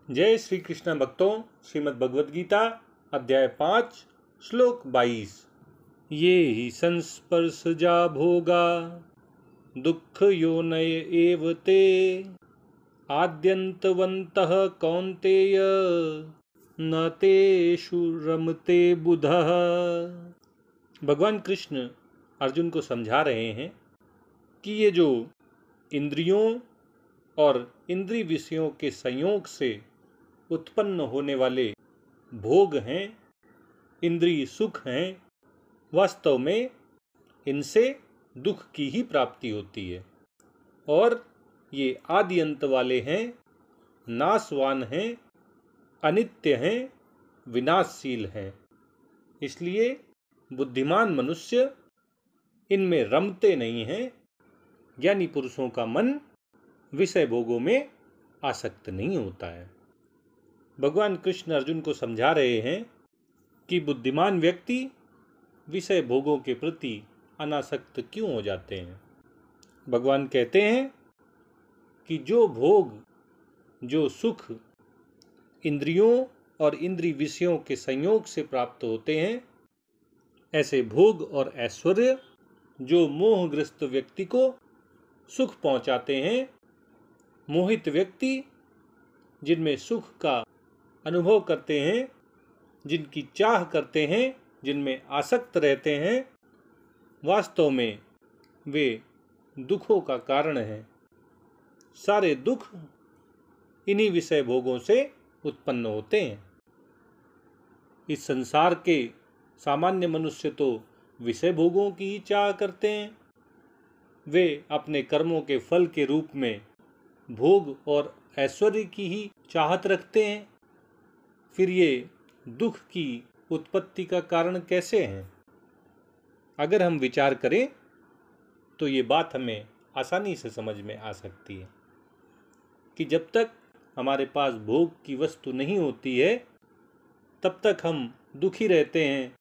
जय श्री कृष्ण भक्तों, श्रीमद् भगवद गीता अध्याय 5 श्लोक 22। ये ही संस्पर्शजा भोगा दुःख योनय एव ते आद्यन्तवन्तः कौन्तेय न तेषु रमते बुधः। भगवान कृष्ण अर्जुन को समझा रहे हैं कि ये जो इंद्रियों और इंद्रिय विषयों के संयोग से उत्पन्न होने वाले भोग हैं, इंद्रिय सुख हैं, वास्तव में इनसे दुख की ही प्राप्ति होती है और ये आदि अंत वाले हैं, नाशवान हैं, अनित्य हैं, विनाशशील हैं। इसलिए बुद्धिमान मनुष्य इनमें रमते नहीं हैं। ज्ञानी पुरुषों का मन विषय भोगों में आसक्त नहीं होता है। भगवान कृष्ण अर्जुन को समझा रहे हैं कि बुद्धिमान व्यक्ति विषय भोगों के प्रति अनासक्त क्यों हो जाते हैं। भगवान कहते हैं कि जो भोग, जो सुख इंद्रियों और इंद्रिय विषयों के संयोग से प्राप्त होते हैं, ऐसे भोग और ऐश्वर्य जो मोहग्रस्त व्यक्ति को सुख पहुंचाते हैं, मोहित व्यक्ति जिनमें सुख का अनुभव करते हैं, जिनकी चाह करते हैं, जिनमें आसक्त रहते हैं, वास्तव में वे दुखों का कारण हैं। सारे दुख इन्हीं विषय भोगों से उत्पन्न होते हैं। इस संसार के सामान्य मनुष्य तो विषय भोगों की ही चाह करते हैं। वे अपने कर्मों के फल के रूप में भोग और ऐश्वर्य की ही चाहत रखते हैं। फिर ये दुख की उत्पत्ति का कारण कैसे हैं? अगर हम विचार करें तो ये बात हमें आसानी से समझ में आ सकती है कि जब तक हमारे पास भोग की वस्तु नहीं होती है, तब तक हम दुखी रहते हैं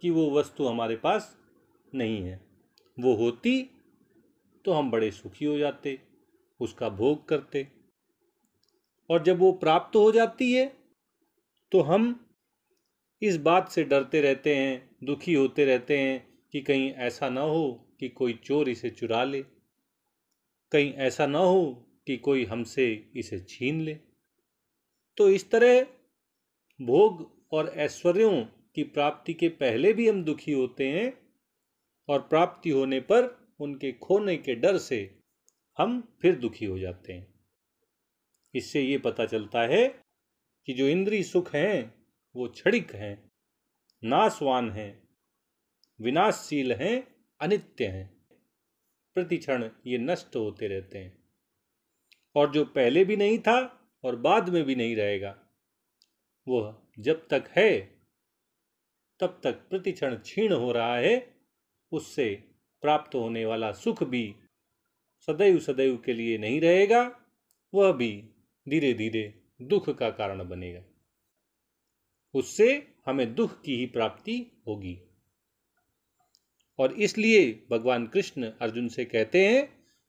कि वो वस्तु हमारे पास नहीं है। वो होती तो हम बड़े सुखी हो जाते, उसका भोग करते, और जब वो प्राप्त हो जाती है तो हम इस बात से डरते रहते हैं, दुखी होते रहते हैं कि कहीं ऐसा ना हो कि कोई चोर इसे चुरा ले, कहीं ऐसा ना हो कि कोई हमसे इसे छीन ले। तो इस तरह भोग और ऐश्वर्यों की प्राप्ति के पहले भी हम दुखी होते हैं और प्राप्ति होने पर उनके खोने के डर से हम फिर दुखी हो जाते हैं। इससे ये पता चलता है कि जो इंद्रिय सुख हैं वो क्षणिक हैं, नाशवान हैं, विनाशशील हैं, अनित्य हैं। प्रति क्षण ये नष्ट होते रहते हैं और जो पहले भी नहीं था और बाद में भी नहीं रहेगा, वह जब तक है तब तक प्रति क्षण क्षीण हो रहा है। उससे प्राप्त होने वाला सुख भी सदैव सदैव के लिए नहीं रहेगा, वह भी धीरे धीरे दुख का कारण बनेगा। उससे हमें दुख की ही प्राप्ति होगी। और इसलिए भगवान कृष्ण अर्जुन से कहते हैं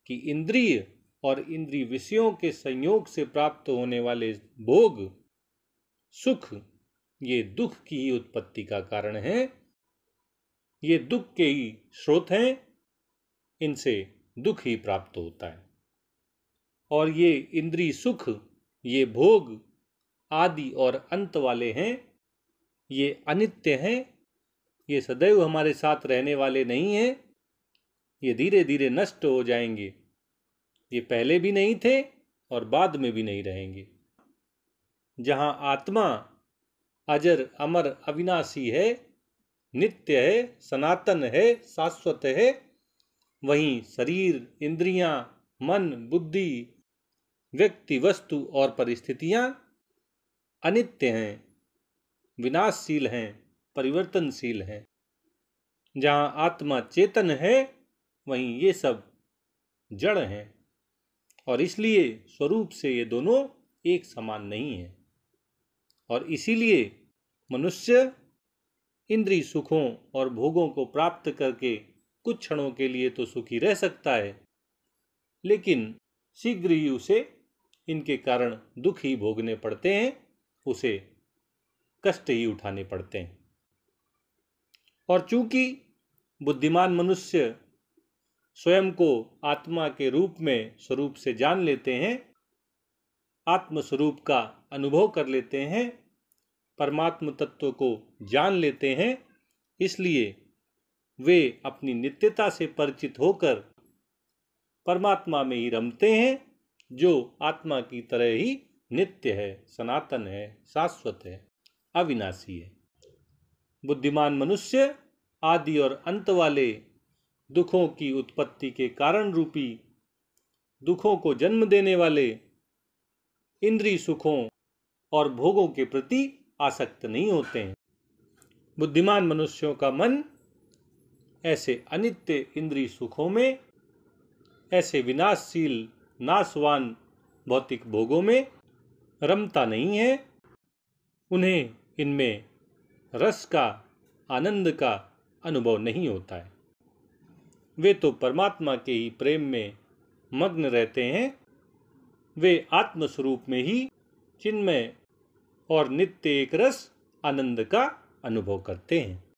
कि इंद्रिय और इंद्रिय विषयों के संयोग से प्राप्त होने वाले भोग, सुख, ये दुख की ही उत्पत्ति का कारण है। ये दुख के ही स्रोत हैं, इनसे दुख ही प्राप्त होता है। और ये इंद्रिय सुख, ये भोग आदि और अंत वाले हैं, ये अनित्य हैं, ये सदैव हमारे साथ रहने वाले नहीं हैं, ये धीरे धीरे नष्ट हो जाएंगे। ये पहले भी नहीं थे और बाद में भी नहीं रहेंगे। जहाँ आत्मा अजर अमर अविनाशी है, नित्य है, सनातन है, शाश्वत है, वहीं शरीर, इंद्रियां, मन, बुद्धि, व्यक्ति, वस्तु और परिस्थितियां अनित्य हैं, विनाशशील हैं, परिवर्तनशील हैं। जहाँ आत्मा चेतन है, वहीं ये सब जड़ हैं और इसलिए स्वरूप से ये दोनों एक समान नहीं है। और इसीलिए मनुष्य इंद्रिय सुखों और भोगों को प्राप्त करके कुछ क्षणों के लिए तो सुखी रह सकता है, लेकिन शीघ्र ही उसे इनके कारण दुख ही भोगने पड़ते हैं, उसे कष्ट ही उठाने पड़ते हैं। और चूंकि बुद्धिमान मनुष्य स्वयं को आत्मा के रूप में स्वरूप से जान लेते हैं, आत्म स्वरूप का अनुभव कर लेते हैं, परमात्म तत्व को जान लेते हैं, इसलिए वे अपनी नित्यता से परिचित होकर परमात्मा में ही रमते हैं, जो आत्मा की तरह ही नित्य है, सनातन है, शाश्वत है, अविनाशी है। बुद्धिमान मनुष्य आदि और अंत वाले दुखों की उत्पत्ति के कारण रूपी दुखों को जन्म देने वाले इंद्रिय सुखों और भोगों के प्रति आसक्त नहीं होते हैं। बुद्धिमान मनुष्यों का मन ऐसे अनित्य इंद्रिय सुखों में, ऐसे विनाशशील नाशवान भौतिक भोगों में रमता नहीं है। उन्हें इनमें रस का, आनंद का अनुभव नहीं होता है। वे तो परमात्मा के ही प्रेम में मग्न रहते हैं। वे आत्मस्वरूप में ही चिन्मय और नित्य एक रस आनंद का अनुभव करते हैं।